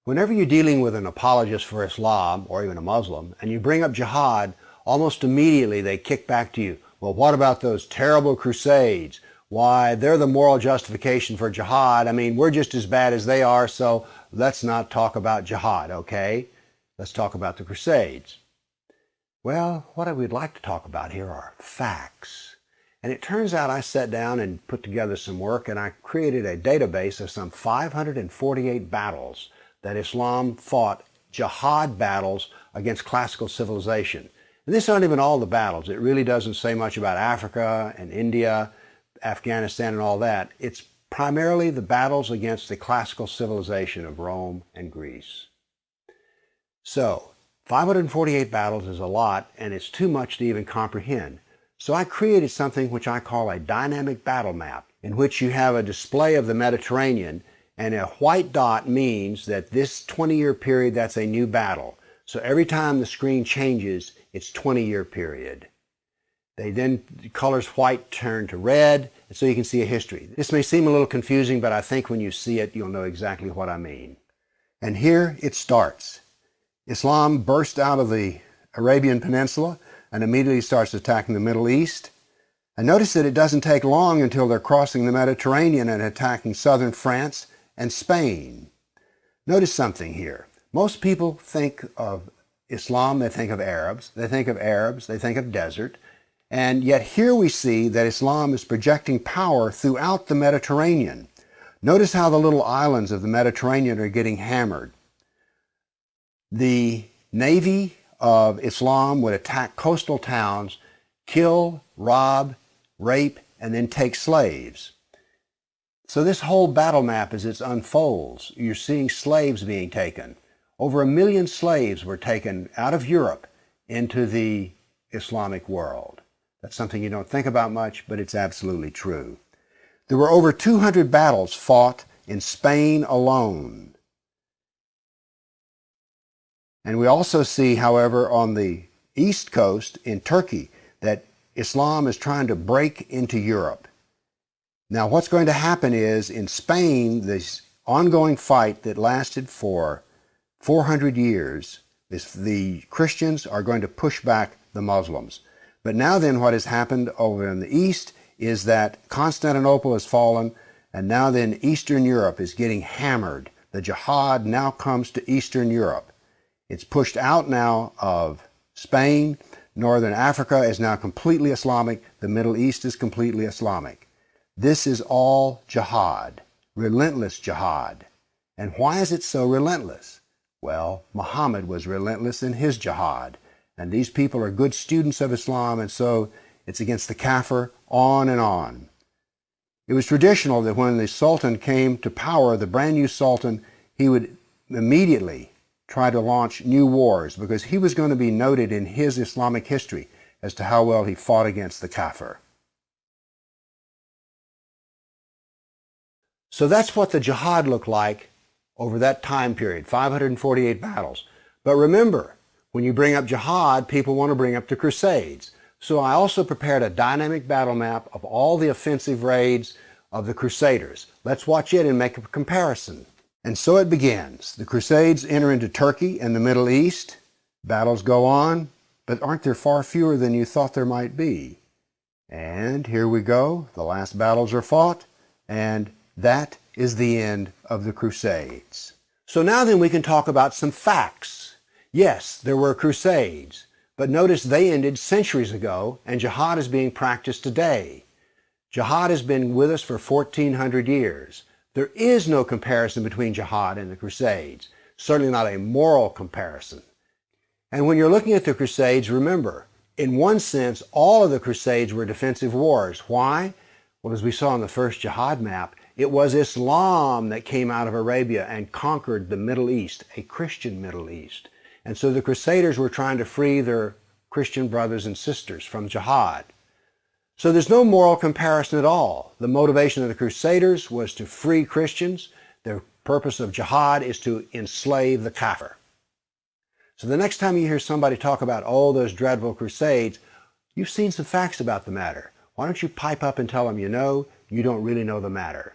Whenever you're dealing with an apologist for Islam, or even a Muslim, and you bring up jihad, almost immediately they kick back to you. Well, what about those terrible Crusades? Why, they're the moral justification for jihad. I mean, we're just as bad as they are, so let's not talk about jihad, okay? Let's talk about the Crusades. Well, what I would like to talk about here are facts. And it turns out I sat down and put together some work, and I created a database of some 548 battles that Islam fought, jihad battles against classical civilization. And these aren't even all the battles. It really doesn't say much about Africa and India, Afghanistan and all that. It's primarily the battles against the classical civilization of Rome and Greece. So, 548 battles is a lot, and it's too much to even comprehend. So I created something which I call a dynamic battle map, in which you have a display of the Mediterranean, and a white dot means that this 20-year period, that's a new battle. So every time the screen changes, it's 20-year period. The colors white turn to red, and so you can see a history. This may seem a little confusing, but I think when you see it, you'll know exactly what I mean. And here it starts. Islam burst out of the Arabian Peninsula and immediately starts attacking the Middle East. And notice that it doesn't take long until they're crossing the Mediterranean and attacking southern France and Spain. Notice something here. Most people think of Islam, they think of Arabs, they think of desert, and yet here we see that Islam is projecting power throughout the Mediterranean. Notice how the little islands of the Mediterranean are getting hammered. The navy of Islam would attack coastal towns, kill, rob, rape, and then take slaves. So this whole battle map, as it unfolds, you're seeing slaves being taken. Over 1 million slaves were taken out of Europe into the Islamic world. That's something you don't think about much, but it's absolutely true. There were over 200 battles fought in Spain alone. And we also see, however, on the east coast in Turkey, that Islam is trying to break into Europe. Now, what's going to happen is, in Spain, this ongoing fight that lasted for 400 years, the Christians are going to push back the Muslims. But now then, what has happened over in the east is that Constantinople has fallen, and now then Eastern Europe is getting hammered. The jihad now comes to Eastern Europe. It's pushed out now of Spain. Northern Africa is now completely Islamic. The Middle East is completely Islamic. This is all jihad, relentless jihad. And why is it so relentless? Well, Muhammad was relentless in his jihad. And these people are good students of Islam, and so it's against the kafir, on and on. It was traditional that when the Sultan came to power, the brand new Sultan, he would immediately try to launch new wars, because he was going to be noted in his Islamic history as to how well he fought against the kafir. So that's what the jihad looked like over that time period, 548 battles. But remember, when you bring up jihad, people want to bring up the Crusades. So I also prepared a dynamic battle map of all the offensive raids of the Crusaders. Let's watch it and make a comparison. And so it begins. The Crusades enter into Turkey and the Middle East. Battles go on, but aren't there far fewer than you thought there might be? And here we go. The last battles are fought, and that is the end of the Crusades. So now then we can talk about some facts. Yes, there were Crusades, but notice they ended centuries ago, and jihad is being practiced today. Jihad has been with us for 1,400 years. There is no comparison between jihad and the Crusades, certainly not a moral comparison. And when you're looking at the Crusades, remember, in one sense, all of the Crusades were defensive wars. Why? Well, as we saw on the first jihad map, it was Islam that came out of Arabia and conquered the Middle East, a Christian Middle East. And so the Crusaders were trying to free their Christian brothers and sisters from jihad. So there's no moral comparison at all. The motivation of the Crusaders was to free Christians. The purpose of jihad is to enslave the kafir. So the next time you hear somebody talk about, oh, those dreadful Crusades, you've seen some facts about the matter. Why don't you pipe up and tell them you know, you don't really know the matter.